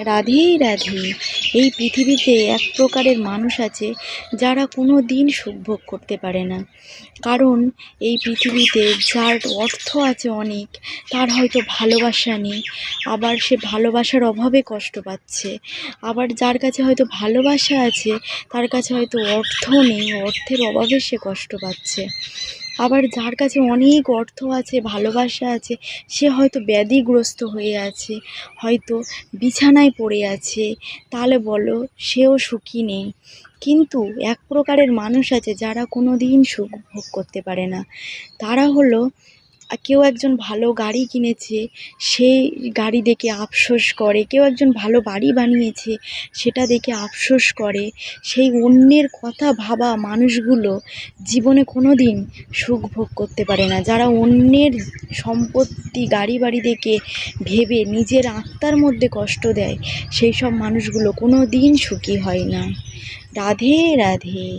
রাধে রাধে। এই পৃথিবীতে এক প্রকারের মানুষ আছে যারা কোনো দিন সুখ ভোগ করতে পারে না। কারণ এই পৃথিবীতে যার অর্থ আছে অনেক, তার হয়তো ভালোবাসা নেই, আবার সে ভালোবাসার অভাবে কষ্ট পাচ্ছে। আবার যার কাছে হয়তো ভালোবাসা আছে, তার কাছে হয়তো অর্থ নেই, অর্থের অভাবে সে কষ্ট পাচ্ছে। আবার যার কাছে অনেক অর্থ আছে, ভালোবাসা আছে, সে হয়তো ব্যাধিগ্রস্ত হয়ে আছে, হয়তো বিছানায় পড়ে আছে। তাহলে বলো, সেও সুখী নেই। কিন্তু এক প্রকারের মানুষ আছে যারা কোনো দিন সুখ ভোগ করতে পারে না। তারা হলো, কেউ একজন ভালো গাড়ি কিনেছে, সেই গাড়ি দেখে আফসোস করে। কেউ একজন ভালো বাড়ি বানিয়েছে, সেটা দেখে আফসোস করে। সেই অন্যের কথা ভাবা মানুষগুলো জীবনে কোনো দিন সুখ ভোগ করতে পারে না। যারা অন্যের সম্পত্তি, গাড়ি বাড়ি দেখে ভেবে নিজের আত্মার মধ্যে কষ্ট দেয়, সেই সব মানুষগুলো কোনো দিন সুখী হয় না। রাধে রাধে।